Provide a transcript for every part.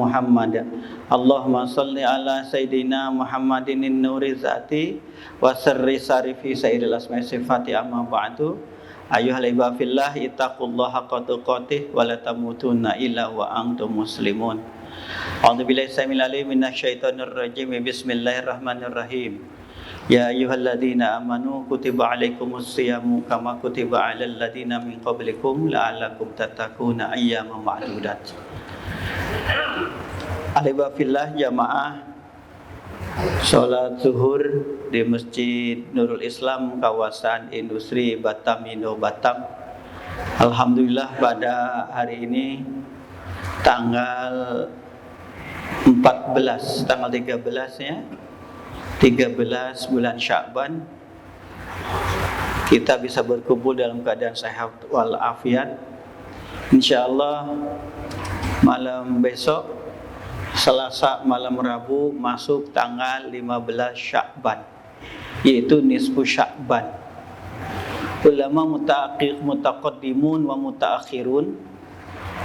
Muhammad. Allahumma salli ala Sayyidina Muhammadin nuri zati wa sirri sarifi sayyidil asma'i sifati amma ba'du. Ayyuhal ibadillah ittaqullaha haqqa tuqatih wa la tamutunna illa wa antum muslimun. A'udzubillahi samil alim minasyaitonir rajim. Bismillahirrahmanirrahim. Ya ayyuhalladzina amanu kutiba alaikumus siyamu kama kutiba alal ladzina min qablikum la'allakum tattaquna ayyaman ma'dudat. Alhamdulillah jamaah salat zuhur di Masjid Nurul Islam kawasan industri Batam Indo Batam. Alhamdulillah pada hari ini tanggal 13 ya, 13 bulan Sya'ban, kita bisa berkumpul dalam keadaan sehat walafiat. Insyaallah malam besok Selasa malam Rabu masuk tanggal 15 Sya'ban, yaitu nisfu Sya'ban. Ulama mutaqaddimun wa mutaakhirun,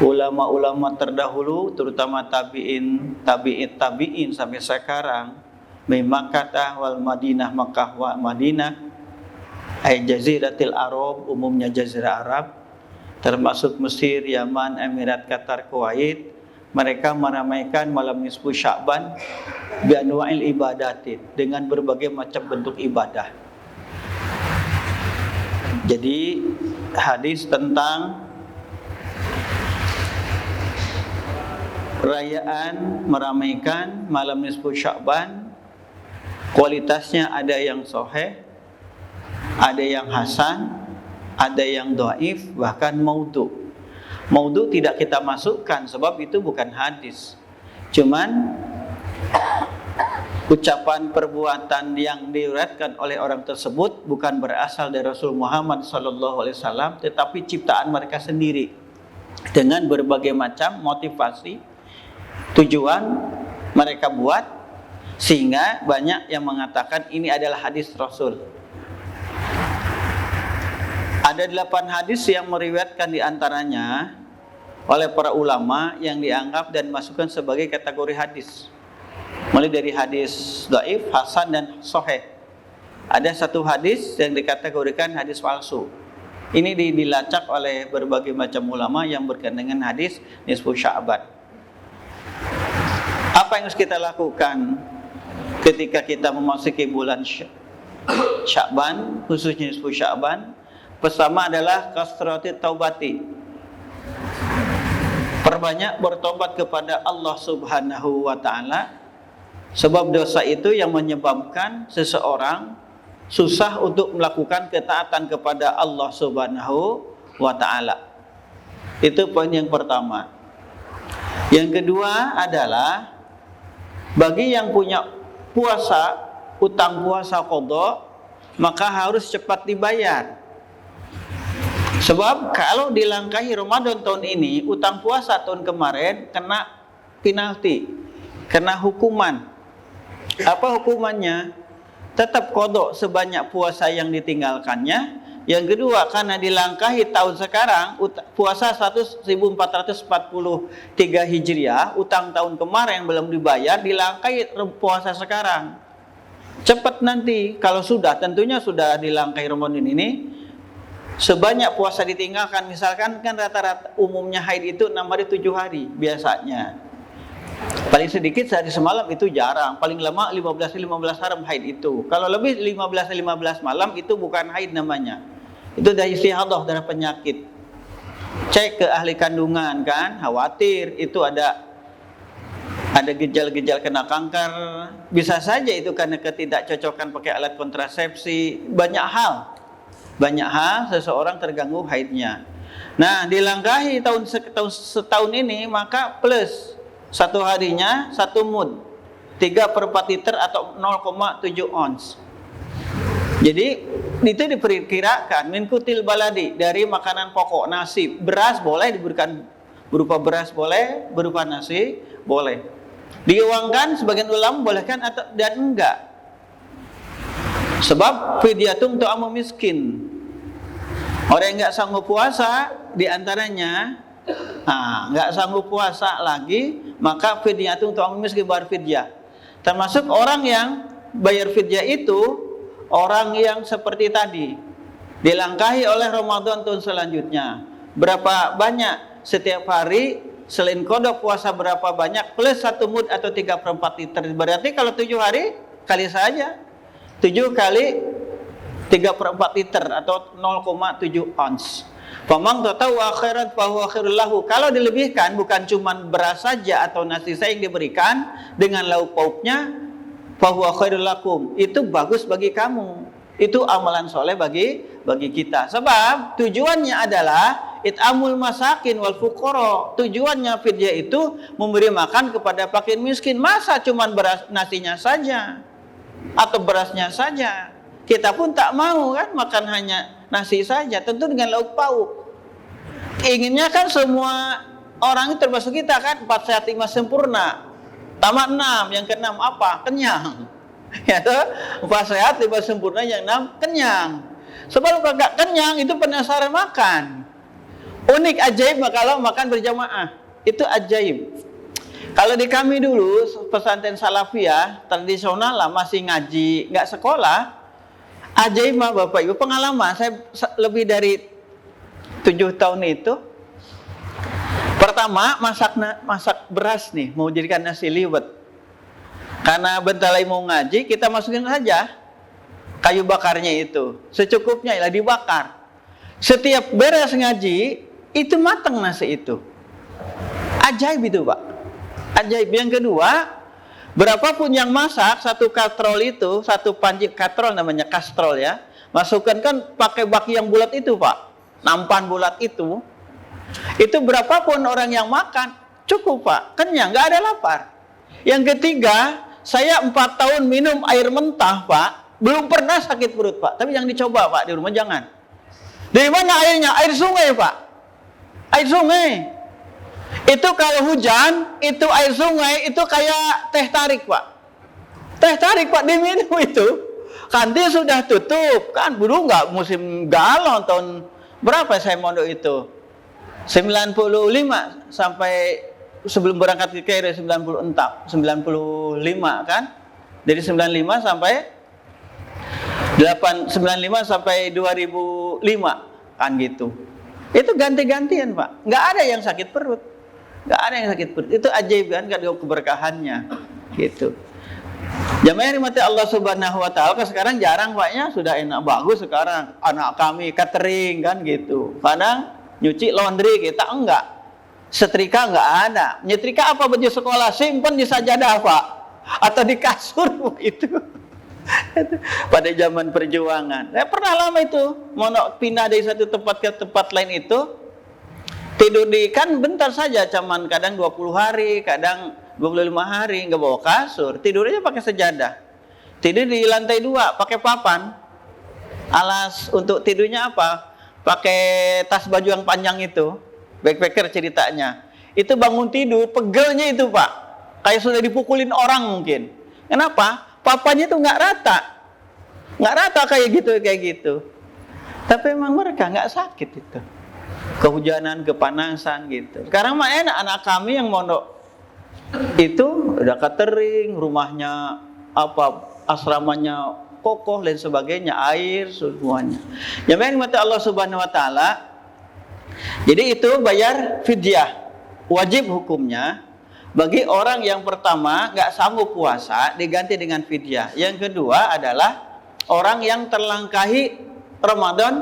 ulama-ulama terdahulu terutama tabi'in sampai sekarang, Makkah wal Madinah, Makkah wa Madinah, ay jaziratil Arab, umumnya jazirah Arab, termasuk Mesir, Yaman, Emirat, Qatar, Kuwait. Mereka meramaikan malam nisfu Sya'ban bi anwa'il ibadatin, dengan berbagai macam bentuk ibadah. Jadi hadis tentang perayaan meramaikan malam nisfu Sya'ban, kualitasnya ada yang sahih, ada yang hasan, ada yang dhaif, bahkan maudhu. Maudhu tidak kita masukkan sebab itu bukan hadis. Cuman ucapan perbuatan yang diriwayatkan oleh orang tersebut bukan berasal dari Rasul Muhammad SAW, tetapi ciptaan mereka sendiri dengan berbagai macam motivasi, tujuan mereka buat, sehingga banyak yang mengatakan ini adalah hadis Rasul. Ada 8 hadis yang meriwayatkan diantaranya oleh para ulama yang dianggap dan masukkan sebagai kategori hadis. Mulai dari hadis dhaif, hasan, dan sahih. Ada 1 hadis yang dikategorikan hadis palsu. Ini dilacak oleh berbagai macam ulama yang berkaitan dengan hadis nisfu Sya'ban. Apa yang harus kita lakukan ketika kita memasuki bulan Sya'ban, khususnya nisfu Sya'ban? Pertama adalah kasrati taubati, perbanyak bertobat kepada Allah Subhanahu wa ta'ala, sebab dosa itu yang menyebabkan seseorang susah untuk melakukan ketaatan kepada Allah Subhanahu wa ta'ala. Itu poin yang pertama. Yang kedua adalah bagi yang punya puasa, utang puasa qadha, maka harus cepat dibayar. Sebab kalau dilangkahi Ramadan tahun ini, utang puasa tahun kemarin kena penalti, kena hukuman. Apa hukumannya? Tetap qadha sebanyak puasa yang ditinggalkannya. Yang kedua, karena dilangkahi tahun sekarang, puasa 1443 Hijriah, utang tahun kemarin belum dibayar, dilangkahi puasa sekarang. Cepat nanti, kalau sudah, tentunya sudah dilangkahi Ramadan ini, sebanyak puasa ditinggalkan. Misalkan kan rata-rata umumnya haid itu 6 hari 7 hari biasanya. Paling sedikit sehari semalam itu jarang. Paling lama 15 malam haid itu. Kalau lebih 15 malam itu bukan haid namanya. Itu dari istihadah, darah penyakit. Cek ke ahli kandungan kan, khawatir itu ada gejala-gejala kena kanker. Bisa saja itu karena ketidakcocokan pakai alat kontrasepsi. Banyak hal seseorang terganggu haidnya. Nah, dilangkahi setahun ini, maka plus 1 harinya 1 mud, 3/4 liter atau 0,7 ons. Jadi itu diperkirakan min kutil baladi, dari makanan pokok, nasi, beras boleh diberikan berupa beras, boleh berupa nasi, boleh. Diuangkan sebagian ulama bolehkan atau dan enggak. Sebab fidyatun ta'amu miskin. Orang yang enggak sanggup puasa diantaranya nggak sanggup puasa lagi, maka fidyatun ta'amu miskin, bayar fidyah. Termasuk orang yang bayar fidyah itu orang yang seperti tadi, dilangkahi oleh Ramadan tahun selanjutnya. Berapa banyak setiap hari selain kodok puasa, berapa banyak plus 1 mud atau 3/4 liter. Berarti kalau 7 hari kali saja 7 kali 3/4 liter atau 0,7 ons. Famang tahu akhirat fahuwa khairul lahu. Kalau dilebihkan, bukan cuma beras saja atau nasi saja yang diberikan dengan lauk pauknya, fahuwa khairul lakum. Itu bagus bagi kamu. Itu amalan soleh bagi kita. Sebab tujuannya adalah it'amul masakin wal fuqara. Tujuannya fidyah itu memberi makan kepada fakir miskin. Masa cuma beras nasinya saja atau berasnya saja? Kita pun tak mau kan makan hanya nasi saja, tentu dengan lauk pauk. Inginnya kan semua orang itu termasuk kita kan 4 sehat 5 sempurna. Tamat 6, yang ke-6 apa? Kenyang. Ya toh? 4 sehat 5 sempurna, yang 6 kenyang. Sebab kalau enggak kenyang itu penasaran makan. Unik ajaib kalau makan berjamaah. Itu ajaib. Kalau di kami dulu pesantren salafiyah tradisional lah, masih ngaji, enggak sekolah. Ajaib mah Bapak Ibu, pengalaman saya lebih dari 7 tahun itu. Pertama masak beras nih, mau jadikan nasi liwet. Karena bentar lagi mau ngaji, kita masukin saja kayu bakarnya itu, secukupnya lah dibakar. Setiap beres ngaji, itu matang nasi itu. Ajaib itu Pak. Ajaib. Yang kedua, berapapun yang masak, satu kastrol itu, satu panci kastrol namanya kastrol ya, masukkan kan pakai baki yang bulat itu Pak, nampan bulat itu berapapun orang yang makan, cukup Pak, kenyang, nggak ada lapar. Yang ketiga, saya 4 tahun minum air mentah Pak, belum pernah sakit perut Pak, tapi yang dicoba Pak, di rumah jangan. Dari mana airnya? Air sungai Pak, air sungai. Itu kalau hujan, itu air sungai, itu kayak teh tarik Pak. Teh tarik Pak, diminum itu. Kantin sudah tutup, kan dulu nggak musim galon, tahun berapa saya mondok itu? 95 sampai sebelum berangkat ke Kairo 95 kan? Dari 95 sampai 95 sampai 2005 kan gitu. Itu ganti-gantian Pak, nggak ada yang sakit perut. Gak ada yang sakit perut. Itu ajaib kan, keberkahannya gitu. Jamaah yang dimati Allah Subhanahu wa taala, sekarang jarang Paknya, sudah enak bagus sekarang. Anak kami catering kan gitu. Kadang nyuci laundry, kita enggak. Setrika enggak ada. Nyetrika apa, baju sekolah simpen di sajadah Pak, atau di kasur itu. Pada zaman perjuangan. Saya pernah lama itu mau pindah dari satu tempat ke tempat lain itu. Tidur di kan bentar saja, cuman kadang 20 hari, kadang 25 hari nggak bawa kasur, tidur aja pakai sejadah. Tidur di lantai 2 pakai papan. Alas untuk tidurnya apa? Pakai tas baju yang panjang itu, backpacker ceritanya. Itu bangun tidur, pegelnya itu Pak, kayak sudah dipukulin orang mungkin. Kenapa? Papannya itu nggak rata kayak gitu. Tapi emang mereka nggak sakit itu. Kehujanan, kepanasan gitu. Sekarang mah enak, anak kami yang mondok itu udah catering, rumahnya apa, asramanya kokoh dan sebagainya, air semuanya. Yang mati Allah Subhanahu wa taala. Jadi itu bayar fidyah, wajib hukumnya bagi orang yang pertama nggak sanggup puasa, diganti dengan fidyah. Yang kedua adalah orang yang terlangkahi Ramadan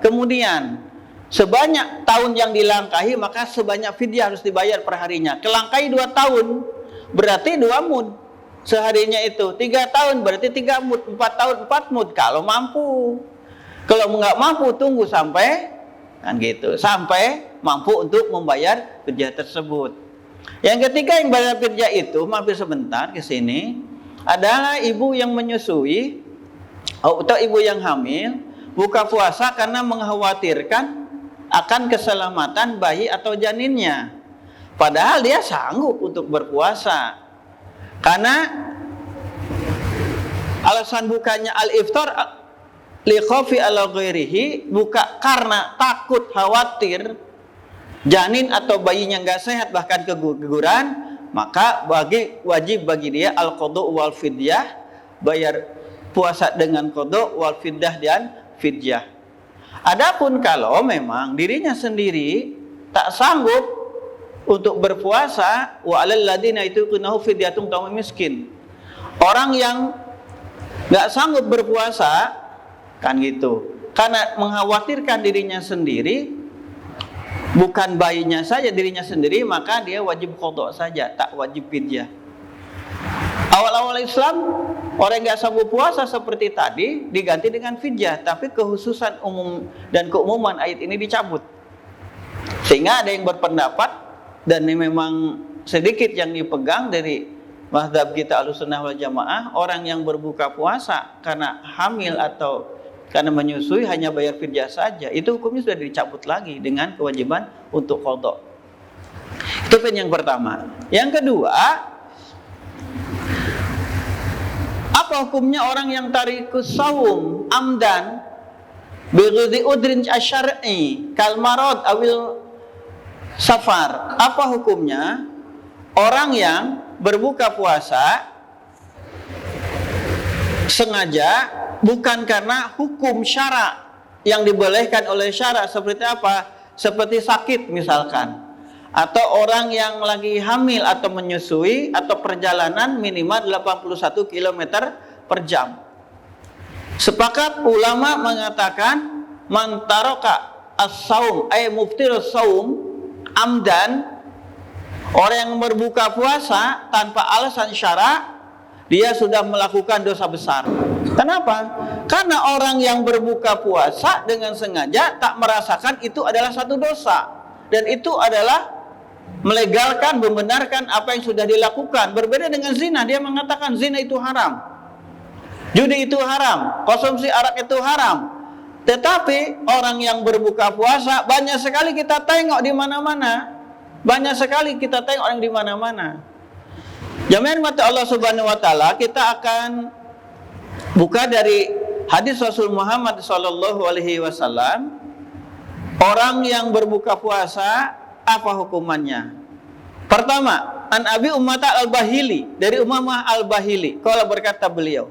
kemudian. Sebanyak tahun yang dilangkahi, maka sebanyak fidyah harus dibayar per harinya. Kelangkahi 2 tahun, berarti 2 mud. Seharinya itu 3 tahun, berarti 3 mud. 4 tahun, 4 mud. Kalau mampu. Kalau nggak mampu, tunggu sampai kan gitu, sampai mampu untuk membayar fidyah tersebut. Yang ketiga yang bayar fidyah itu, mampir sebentar ke sini, adalah ibu yang menyusui atau ibu yang hamil, buka puasa karena mengkhawatirkan akan keselamatan bayi atau janinnya. Padahal dia sanggup untuk berpuasa. Karena alasan bukanya al-iftar li khaufi ala ghairihi, buka karena takut khawatir janin atau bayinya nggak sehat bahkan keguguran, maka wajib bagi dia al-qadha wal fidyah, bayar puasa dengan qadha wal fidyah dan fidyah. Adapun kalau memang dirinya sendiri tak sanggup untuk berpuasa, wa alal ladina yutiqunahu fidyatun ta'am miskin. Orang yang nggak sanggup berpuasa kan gitu, karena mengkhawatirkan dirinya sendiri, bukan bayinya saja, dirinya sendiri, maka dia wajib qadha saja, tak wajib fidyah. Awal-awal Islam orang yang nggak sanggup puasa seperti tadi diganti dengan fidyah, tapi kekhususan umum dan keumuman ayat ini dicabut. Sehingga ada yang berpendapat, dan ini memang sedikit yang dipegang dari mazhab kita Ahlussunnah wal Jamaah, orang yang berbuka puasa karena hamil atau karena menyusui hanya bayar fidyah saja, itu hukumnya sudah dicabut lagi dengan kewajiban untuk qadha. Itu poin yang pertama. Yang kedua, apa hukumnya orang yang tarikus saum amdan bighidhi udrin asyar'i kal marad awil safar? Apa hukumnya orang yang berbuka puasa sengaja bukan karena hukum syara yang dibolehkan oleh syara, seperti apa? Seperti sakit misalkan, atau orang yang lagi hamil atau menyusui, atau perjalanan minimal 81 km per jam. Sepakat ulama mengatakan man taraka as-saum ay muftirus saum amdan, orang yang berbuka puasa tanpa alasan syara, dia sudah melakukan dosa besar. Kenapa? Karena orang yang berbuka puasa dengan sengaja tak merasakan itu adalah satu dosa, dan itu adalah melegalkan, membenarkan apa yang sudah dilakukan. Berbeda dengan zina, dia mengatakan zina itu haram, judi itu haram, konsumsi arak itu haram. Tetapi orang yang berbuka puasa banyak sekali kita tengok di mana-mana. Banyak sekali kita tengok orang di mana-mana. Jamaah mata Allah Subhanahu wa taala, kita akan buka dari hadis Rasul Muhammad sallallahu alaihi wasallam. Orang yang berbuka puasa apa hukumannya? Pertama, an Abi Ummah al-Bahili, dari Ummah al-Bahili, kalau berkata beliau,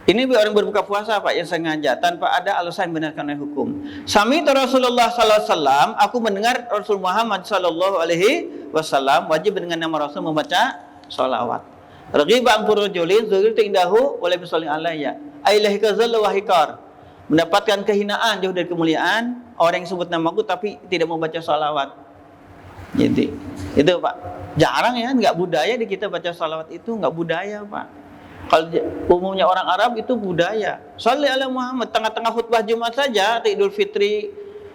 ini orang berbuka puasa Pak yang sengaja tanpa ada alasan benarkan oleh hukum. Sami Rasulullah sallallahu alaihi wasallam, aku mendengar Rasul Muhammad sallallahu alaihi wasallam wajib dengan nama Rasul membaca sholawat. Raghiba an furujulin zuritu indahu wa la yusalli alayya. Ailahi kazal wa hikar. Mendapatkan kehinaan jauh dari kemuliaan orang yang sebut namaku tapi tidak membaca sholawat. Jadi itu Pak, jarang ya, nggak budaya di kita baca sholawat, itu nggak budaya Pak. Kalau umumnya orang Arab itu budaya. Sholli ala Muhammad, tengah-tengah khutbah Jumat saja atau Idul Fitri,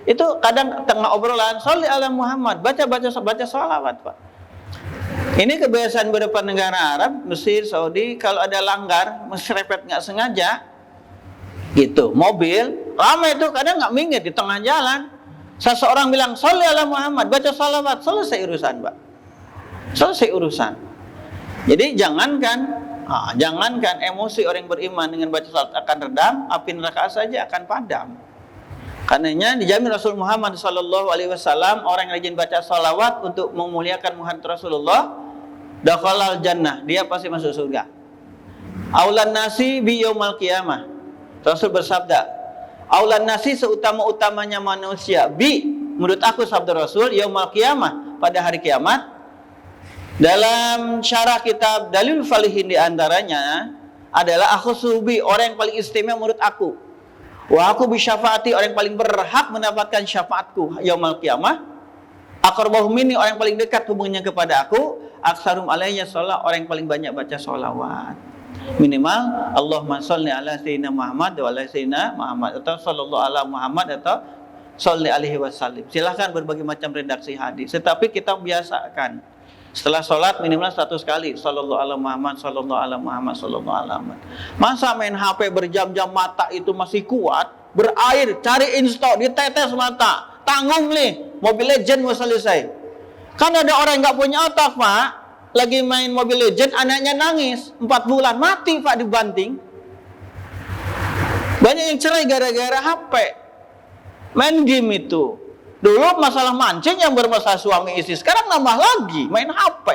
itu kadang tengah obrolan sholli ala Muhammad, baca sholawat Pak. Ini kebiasaan beberapa negara Arab, Mesir, Saudi, kalau ada langgar, meserempet nggak sengaja, gitu, mobil ramai itu kadang nggak minggir di tengah jalan. Seseorang bilang sholli ala Muhammad, baca sholawat, selesai urusan Pak, selesai urusan. Jadi jangankan emosi orang yang beriman dengan baca sholawat akan redam, api neraka saja akan padam. Karenanya dijamin Rasul Muhammad sallallahu alaihi wasallam, orang yang rajin baca sholawat untuk memuliakan Muhammad Rasulullah, dakhalal jannah, dia pasti masuk surga. Aulan nasi bi yaumal qiyamah, Rasul bersabda, aulan nasi seutama-utamanya manusia, bi, menurut aku sabda Rasul, yaumal qiyamah, pada hari kiamat. Dalam syarah kitab Dalil Falihin diantaranya adalah aku subi, orang yang paling istimewa menurut aku. Wa aku bisyafaati, orang yang paling berhak mendapatkan syafaatku yaumul qiyamah. Aqrabuhum minni, orang yang paling dekat hubungannya kepada aku. Aksarum alayya sholat, orang yang paling banyak baca sholawat. Minimal Allahumma sholli ala sayyidina Muhammad wa ala sayyidina Muhammad, atau sallallahu ala Muhammad, atau sholli alaihi wasallim. Silahkan berbagai macam redaksi hadis, tetapi kita biasakan setelah sholat minimal 100 kali sallallahu ala Muhammad, sallallahu ala Muhammad, sallallahu ala Muhammad. Masa main HP berjam-jam, mata itu masih kuat, berair, cari install, ditetes mata, tanggung nih, Mobile Legend mau selesai. Kan ada orang yang gak punya otak Pak, lagi main Mobile Legend, anaknya nangis 4 bulan, mati Pak, dibanting. Banyak yang cerai gara-gara HP, main game itu. Dulu masalah mancing yang bermasalah suami istri, sekarang nambah lagi main HP.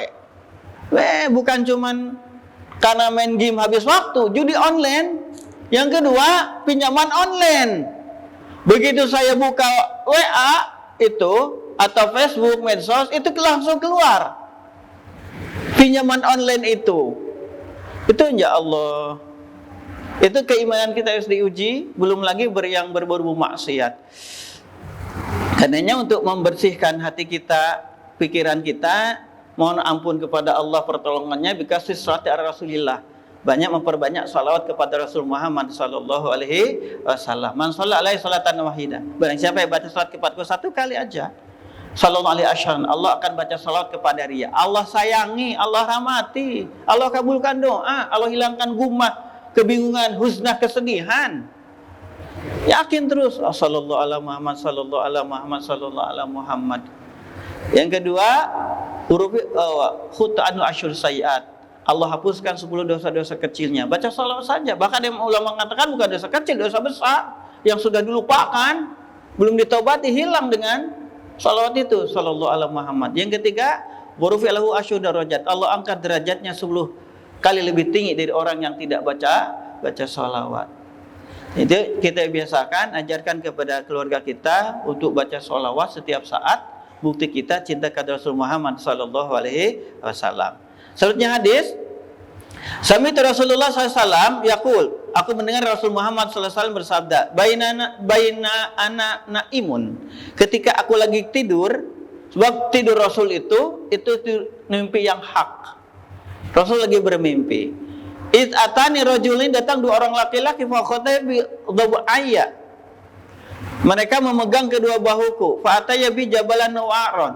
Bukan cuman karena main game habis waktu, judi online. Yang kedua, pinjaman online. Begitu saya buka WA itu atau Facebook, medsos, itu langsung keluar pinjaman online itu. Itu ya Allah. Itu keimanan kita harus diuji, belum lagi yang berbau maksiat. Karenanya untuk membersihkan hati kita, pikiran kita, mohon ampun kepada Allah pertolongannya bikasih salawat ala Rasulillah. Banyak memperbanyak salawat kepada Rasul Muhammad sallallahu alaihi wasallam. Man shalla alaihi salatan wahidah. Barang siapa yang baca salat kepadaku satu kali aja, sallallahu alaihi wasallam, Allah akan baca salawat kepada dia. Allah sayangi, Allah rahmati, Allah kabulkan doa, Allah hilangkan gumah, kebingungan, husnah, kesedihan. Yakin terus, sallallahu ala Muhammad, sallallahu ala Muhammad, sallallahu ala Muhammad. Yang kedua, huruf khut'anul asyur sayiat. Allah hapuskan 10 dosa-dosa kecilnya. Baca salawat saja. Bahkan yang ulama mengatakan bukan dosa kecil, dosa besar yang sudah dilupakan, belum ditobati, hilang dengan salawat itu, sallallahu ala Muhammad. Yang ketiga, warufi'alahu asyur darajat. Allah angkat derajatnya 10 kali lebih tinggi dari orang yang tidak baca salawat. Itu kita biasakan, ajarkan kepada keluarga kita untuk baca salawat setiap saat. Bukti kita cinta kepada Rasul Muhammad sallallahu alaihi wasallam. Selanjutnya hadis, sami'tu Rasulullah SAW yaqul, aku mendengar Rasul Muhammad SAW bersabda, baina ana naimun, ketika aku lagi tidur, sebab tidur Rasul itu mimpi yang hak. Rasul lagi bermimpi. Id atani rajulin, datang 2 orang laki-laki, fa khotaya bi dhabu'ayya, mereka memegang kedua bahuku, fa ataya bi jabalan wa'ron,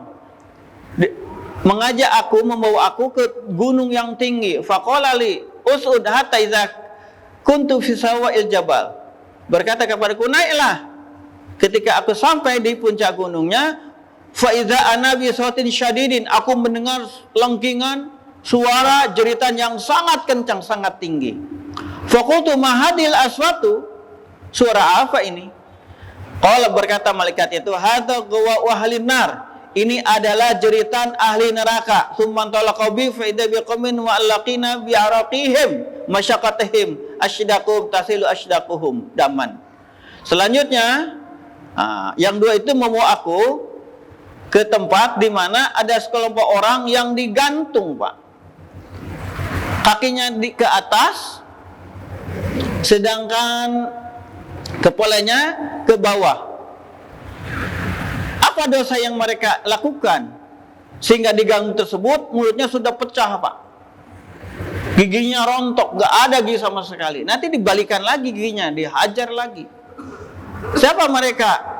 mengajak aku, membawa aku ke gunung yang tinggi. Faqala li us'ud hatta idza kuntu fi sawa'il jabal, berkata kepadaku, naiklah. Ketika aku sampai di puncak gunungnya, fa idza ana bi sautin syadidin, aku mendengar lengkingan suara jeritan yang sangat kencang, sangat tinggi. Faqultu ma hadil aswatu, suara apa ini? Qala, berkata malaikat itu, hadza ghawa ahlin nar, ini adalah jeritan ahli neraka. Tsumman talaqaw bi fa idza biqaumin wa allaqina bi araqihim masyaqatihim asydaqum tasilu asdaquhum daman. Selanjutnya, yang 2 itu membawa aku ke tempat di mana ada sekelompok orang yang digantung, Pak. Kakinya ke atas, sedangkan kepalanya ke bawah. Apa dosa yang mereka lakukan sehingga digantung tersebut mulutnya sudah pecah, Pak, giginya rontok, gak ada gigi sama sekali. Nanti dibalikan lagi giginya, dihajar lagi. Siapa mereka?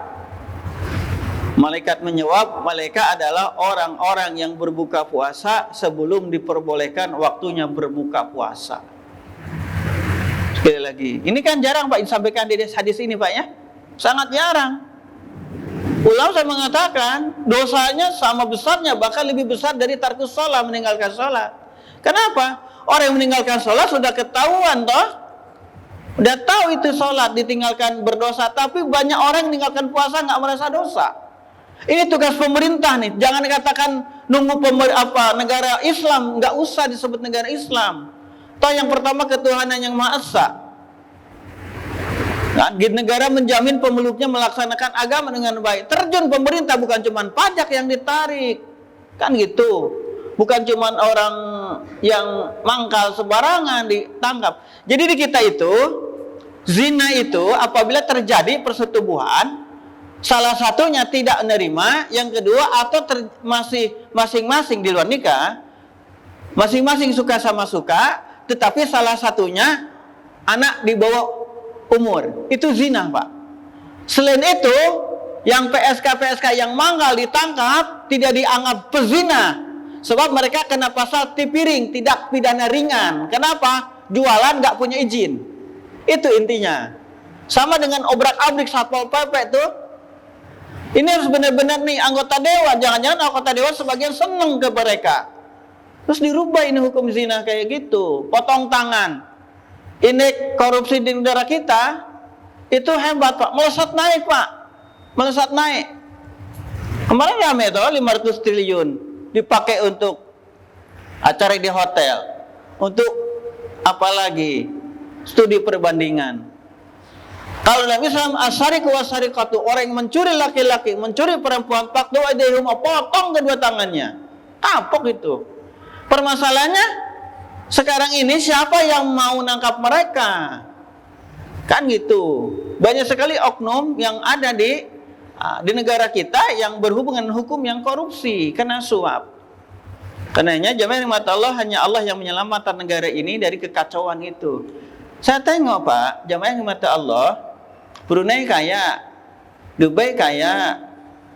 Malaikat menjawab, mereka adalah orang-orang yang berbuka puasa sebelum diperbolehkan waktunya berbuka puasa. Sekali lagi, ini kan jarang, Pak, disampaikan di hadis ini, Pak, ya. Sangat jarang. Ulama saya mengatakan dosanya sama besarnya, bahkan lebih besar dari tarkus shalah, meninggalkan sholat. Kenapa? Orang yang meninggalkan sholat sudah ketahuan toh, udah tahu itu sholat ditinggalkan berdosa. Tapi banyak orang yang meninggalkan puasa nggak merasa dosa. Ini tugas pemerintah nih. Jangan dikatakan nunggu negara Islam, nggak usah disebut negara Islam. Toh yang pertama ketuhanan yang Maha Esa. Nah, negara menjamin pemeluknya melaksanakan agama dengan baik. Terjun pemerintah, bukan cuma pajak yang ditarik, kan gitu. Bukan cuma orang yang mangkal sembarangan ditangkap. Jadi di kita itu, zina itu apabila terjadi persetubuhan, salah satunya tidak menerima, yang kedua atau masih masing-masing di luar nikah, masing-masing suka sama suka, tetapi salah satunya anak di bawah umur, itu zina, Pak. Selain itu, yang PSK yang manggal ditangkap tidak dianggap pezina, sebab mereka kena pasal tipiring, tidak pidana ringan. Kenapa? Jualan nggak punya izin. Itu intinya. Sama dengan obrak-abrik Satpol PP itu. Ini harus benar-benar nih anggota dewan. Jangan-jangan anggota dewan sebagian seneng ke mereka. Terus dirubah ini hukum zina kayak gitu, potong tangan. Ini korupsi di negara kita itu hebat, Pak, melesat naik, Pak, melesat naik. Kemarin rame toh 500 triliun dipakai untuk acara di hotel. Untuk apa lagi? Studi perbandingan. Kalau Nabi SAW asyariku wasyarikatu, orang yang mencuri laki-laki, mencuri perempuan, fakdu aidihum, potong kedua tangannya. Kapok itu. Permasalahannya sekarang ini siapa yang mau nangkap mereka? Kan gitu. Banyak sekali oknum yang ada di negara kita yang berhubungan hukum yang korupsi kena suap. Karenanya jamaah yang mata Allah, hanya Allah yang menyelamatkan negara ini dari kekacauan itu. Saya tengok Pak, jamaah yang mata Allah, Brunei kaya, Dubai kaya,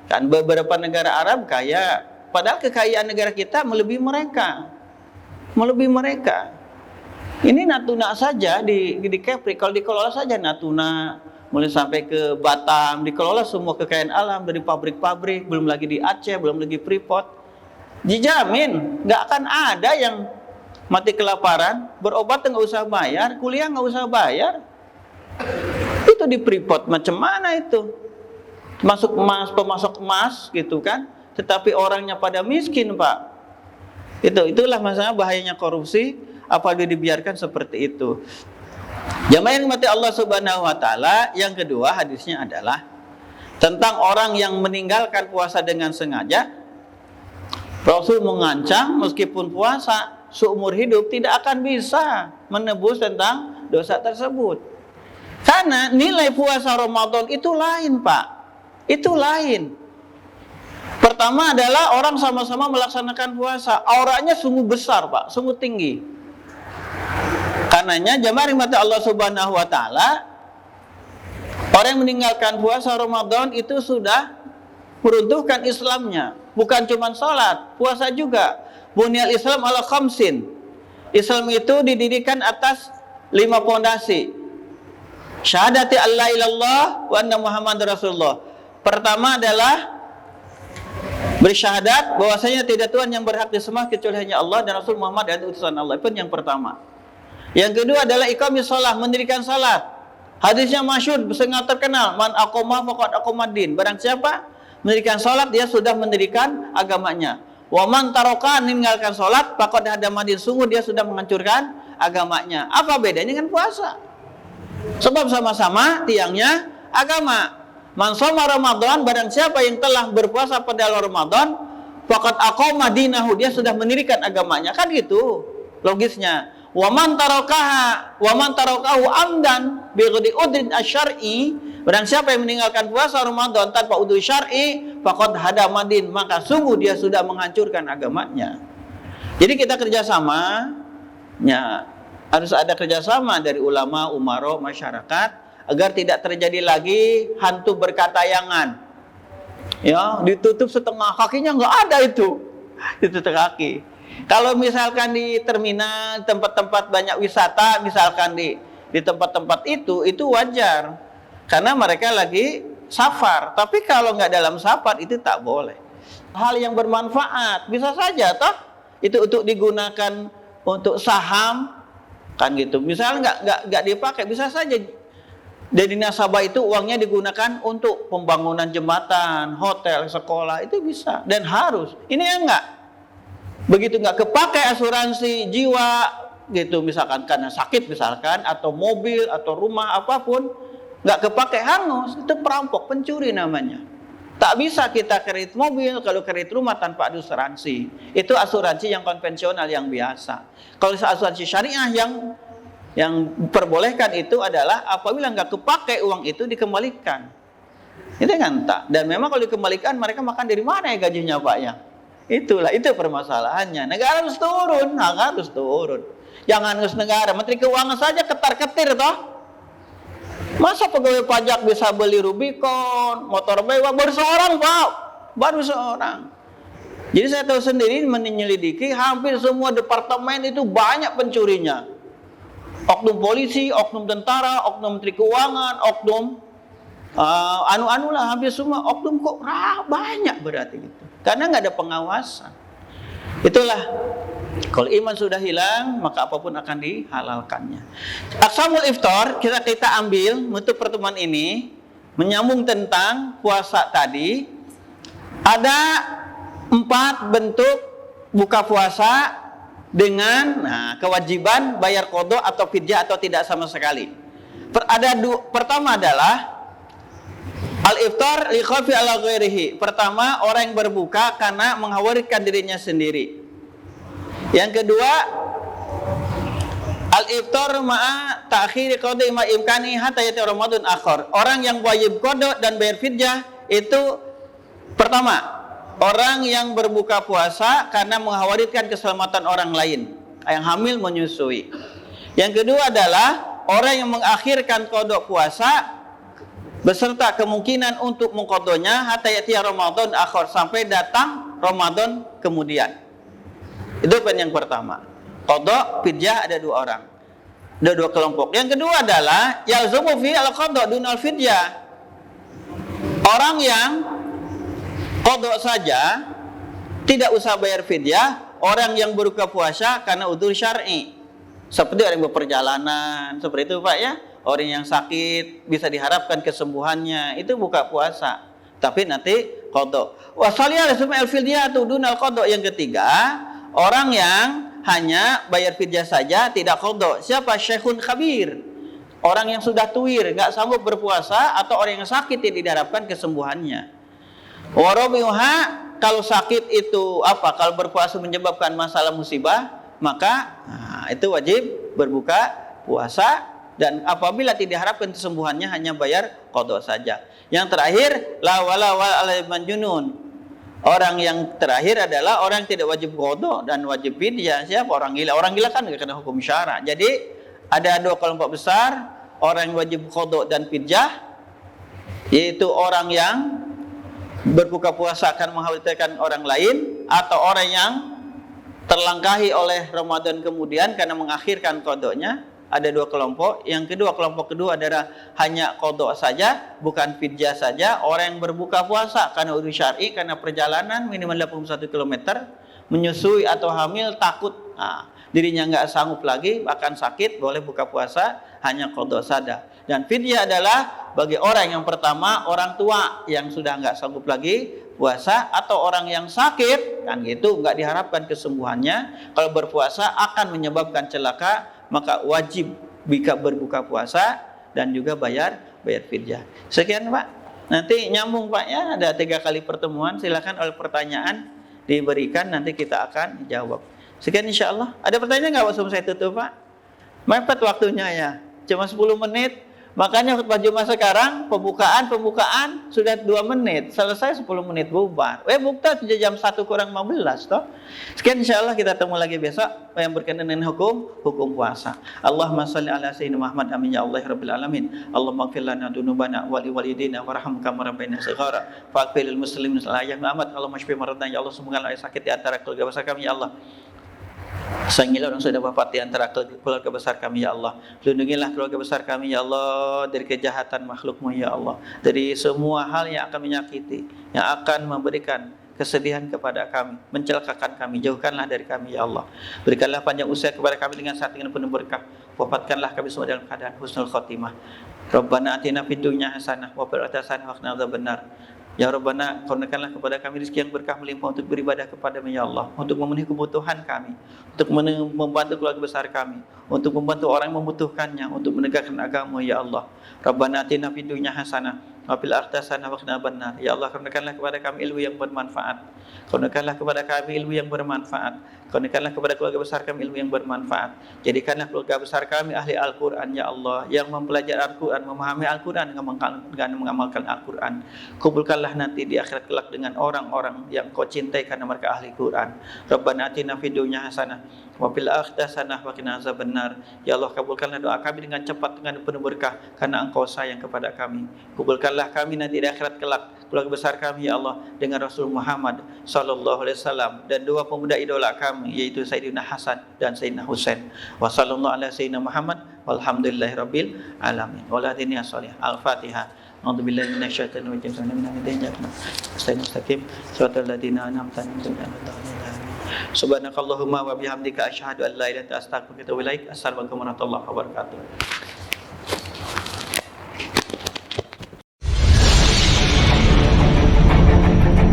kan beberapa negara Arab kaya. Padahal kekayaan negara kita melebihi mereka. Melebihi mereka. Ini Natuna saja di Kepri, kalau dikelola saja Natuna, mulai sampai ke Batam, dikelola semua kekayaan alam dari pabrik-pabrik, belum lagi di Aceh, belum lagi Freeport. Dijamin nggak akan ada yang mati kelaparan, berobat nggak usah bayar, kuliah nggak usah bayar. Itu di Freeport macam mana itu? Masuk emas, pemasok emas gitu kan? Tetapi orangnya pada miskin Pak. Itulah masalah bahayanya korupsi apabila dibiarkan seperti itu. Jamaah yang mati Allah Subhanahu wa taala, yang kedua hadisnya adalah tentang orang yang meninggalkan puasa dengan sengaja. Rasul mengancam meskipun puasa seumur hidup tidak akan bisa menebus tentang dosa tersebut. Karena nilai puasa Ramadan itu lain Pak. Itu lain. Pertama adalah orang sama-sama melaksanakan puasa, auranya sungguh besar Pak, sungguh tinggi. Karenanya jamaah rahmati Allah Subhanahu wa taala, orang yang meninggalkan puasa Ramadan itu sudah meruntuhkan Islamnya. Bukan cuma sholat, puasa juga. Bunyal Islam ala khamsin. Islam itu didirikan atas 5 pondasi. Syahadati alla ilallah wa anna Muhammad Rasulullah. Pertama adalah bersyahadat bahwasanya tidak Tuhan yang berhak disembah kecuali hanya Allah dan Rasul Muhammad dan utusan Allah. Itu yang pertama. Yang kedua adalah iqamis shalah, mendirikan salat. Hadisnya masyhur, sangat terkenal, man aqama faqad aqamaddin. Barang siapa mendirikan salat, dia sudah mendirikan agamanya. Wa man taraka, meninggalkan salat, faqad hadamadin, sungguh dia sudah menghancurkan agamanya. Apa bedanya dengan puasa? Sebab sama-sama tiangnya agama. Man shoma Ramadan, barang siapa yang telah berpuasa pada Ramadan, faqad aqama dinahu, dia sudah mendirikan agamanya. Kan gitu logisnya. Wa man tarakahu amdan bi ghairi udrin asy-syar'i, barang siapa yang meninggalkan puasa Ramadan tanpa udhur syar'i, faqad hadamadin, maka sungguh dia sudah menghancurkan agamanya. Jadi kita kerjasama, ya, harus ada kerjasama dari ulama, umaro, masyarakat, agar tidak terjadi lagi hantu berkatayangan. Ya, ditutup setengah kakinya, nggak ada itu. Ditutup kaki. Kalau misalkan di terminal, tempat-tempat banyak wisata, misalkan di tempat-tempat itu wajar. Karena mereka lagi safar. Tapi kalau nggak dalam safar, itu tak boleh. Hal yang bermanfaat, bisa saja toh itu untuk digunakan untuk saham, kan gitu. Misalnya nggak dipakai, bisa saja dari nasabah itu uangnya digunakan untuk pembangunan jembatan, hotel, sekolah, itu bisa dan harus. Ini yang enggak. Begitu enggak kepakai asuransi jiwa gitu, misalkan karena sakit misalkan, atau mobil atau rumah apapun, enggak kepakai, hangus, itu perampok, pencuri namanya. Tak bisa kita kredit mobil, kalau kredit rumah tanpa ada asuransi. Itu asuransi yang konvensional, yang biasa. Kalau asuransi syariah yang perbolehkan itu adalah apabila nggak kepakai uang itu dikembalikan. Itu kan tak. Dan memang kalau dikembalikan mereka makan dari mana ya gajinya Pak ya? Itulah, itu permasalahannya. Negara harus turun, harus turun. Jangan harus negara, Menteri Keuangan saja ketar-ketir toh. Masa pegawai pajak bisa beli Rubicon, motor mewah, baru seorang Pak, baru seorang. Jadi saya tahu sendiri menyelidiki hampir semua departemen itu banyak pencurinya. Oknum polisi, oknum tentara, oknum Menteri Keuangan, oknum anu-anu lah, hampir semua oknum kok banyak berarti gitu. Karena nggak ada pengawasan. Itulah, kalau iman sudah hilang, maka apapun akan dihalalkannya. Aqsamul iftar kita ambil untuk pertemuan ini, menyambung tentang puasa tadi. Ada 4 bentuk buka puasa dengan kewajiban bayar qada atau fidyah atau tidak sama sekali. Pertama adalah al-iftar li khawfi ala ghairihi. Pertama, orang yang berbuka karena mengkhawatirkan dirinya sendiri. Yang kedua, al-iftar ma'a ta'khiri qada ma imkani hatta yati Ramadan akhir. Orang yang wajib qada dan bayar fidyah itu pertama, orang yang berbuka puasa karena mengkhawatirkan keselamatan orang lain, yang hamil, menyusui. Yang kedua adalah orang yang mengakhirkan qada puasa beserta kemungkinan untuk mengqadanya hatta yati Ramadan akhir, sampai datang Ramadan kemudian. Itu poin yang pertama. Qada, fidyah ada 2 orang. Ada 2 kelompok. Yang kedua adalah yalzumu fi al-qada dunal fidyah. Orang yang qada saja tidak usah bayar fidyah, orang yang berbuka puasa karena udzur syar'i. Seperti orang yang berperjalanan, seperti itu Pak ya. Orang yang sakit bisa diharapkan kesembuhannya, itu buka puasa. Tapi nanti qada. Wa saliyal sum'al fidyah dunal qada. Yang ketiga, orang yang hanya bayar fidyah saja tidak qada. Siapa? Syekhun khabir. Orang yang sudah tuir, enggak sanggup berpuasa, atau orang yang sakit tidak diharapkan kesembuhannya. Wa rabiha, kalau sakit itu kalau berpuasa menyebabkan masalah musibah, maka itu wajib berbuka puasa. Dan apabila tidak diharapkan kesembuhannya, hanya bayar qada saja. Yang terakhir, la wala wal alaiman junun. Orang yang terakhir adalah orang yang tidak wajib qada dan wajib fidyah. Siapa? Orang gila. Orang gila kan kena hukum syara. Jadi ada 2 kelompok besar, orang yang wajib qada dan fidyah, yaitu orang yang berbuka puasa akan mengkhawatirkan orang lain, atau orang yang terlangkahi oleh Ramadan kemudian karena mengakhirkan qadanya. Ada 2 kelompok. Yang kedua, kelompok kedua adalah hanya qada saja, bukan fidyah saja. Orang yang berbuka puasa karena udzur syar'i, karena perjalanan minimal 81 km, menyusui atau hamil, takut dirinya nggak sanggup lagi, bahkan sakit, boleh buka puasa, hanya qada saja. Dan fidyah adalah bagi orang yang pertama, orang tua yang sudah nggak sanggup lagi puasa, atau orang yang sakit, kan gitu, nggak diharapkan kesembuhannya. Kalau berpuasa akan menyebabkan celaka, maka wajib berbuka puasa dan juga bayar fidyah. Sekian Pak. Nanti nyambung Pak ya, ada 3 kali pertemuan. Silakan oleh pertanyaan diberikan, nanti kita akan jawab. Sekian insya Allah. Ada pertanyaan nggak sebelum saya tutup Pak? Mepet waktunya ya, cuma 10 menit. Makanya khutbah Jumat sekarang pembukaan sudah 2 menit, selesai 10 menit bubar. Bukta sudah jam 1 kurang 15 toh. Sekian insyaallah, kita ketemu lagi besok yang berkaitan dengan hukum puasa. Allahumma shalli ala sayyidina Muhammad, amin ya Allah rabbil alamin. Allahumma ighfir lana dzunubana wa li walidina warhamhum kama rabbayana shighara. Faghfir lil muslimin wal mu'minat. Allahumma shfi maradana ya Allah, sembuhkanlah yang sakit di antara keluarga besar kami ya Allah. Sayangilah orang sudah wafat di antara keluarga besar kami ya Allah. Lindungilah keluarga besar kami ya Allah dari kejahatan makhlukmu ya Allah, dari semua hal yang akan menyakiti, yang akan memberikan kesedihan kepada kami, mencelakakan kami, jauhkanlah dari kami ya Allah. Berikanlah panjang usia kepada kami dengan saat dengan penuh berkah. Wafatkanlah kami semua dalam keadaan husnul khotimah. Rabbana atina fid dunya hasanah wa fil akhirati hasanah wa qina adzabannar. Ya Rabbana, kurniakanlah kepada kami rezeki yang berkah melimpah untuk beribadah kepada-Mu ya Allah, untuk memenuhi kebutuhan kami, untuk membantu keluarga besar kami, untuk membantu orang yang membutuhkannya, untuk menegakkan agama ya Allah. Rabbana atina fid dunya hasanah wa fil akhirati hasanah wa qina adzabannar. Ya Allah, kurniakanlah kepada kami ilmu yang bermanfaat. Kurniakanlah kepada kami ilmu yang bermanfaat. Kurniakanlah kepada keluarga besar kami ilmu yang bermanfaat. Jadikanlah keluarga besar kami ahli Al-Quran ya Allah, yang mempelajari Al-Quran, memahami Al-Quran, dan mengamalkan Al-Quran. Kubulkanlah nanti di akhirat kelak dengan orang-orang yang Kau cintai karena mereka ahli Quran. Rabbana atina fid dunya hasanah wa fil akhirati hasanah wa qina adzabannar. Ya Allah, kabulkanlah doa kami dengan cepat, dengan penuh berkah, karena Engkau sayang kepada kami. Kubulkanlah kami nanti di akhirat kelak keluarga besar kami ya Allah dengan Rasul Muhammad sallallahu alaihi wasallam, dan 2 pemuda idola kami, yaitu Sayyidina Hasan dan Sayyidina Husain. Wa sallallahu ala sayyidina Muhammad walhamdulillahi rabbil alamin. Waladini as-salih. Al-Fatihah. A'udzubillahi minasyaitonir rajim. Bismillahirrahmanirrahim. Shiratal ladzina an'amta 'alaihim Subhanakallahumma wa bihamdika asyhadu an la ilaha illa anta astaghfiruka wa atubu ilaik. Assalamualaikum warahmatullahi wabarakatuh.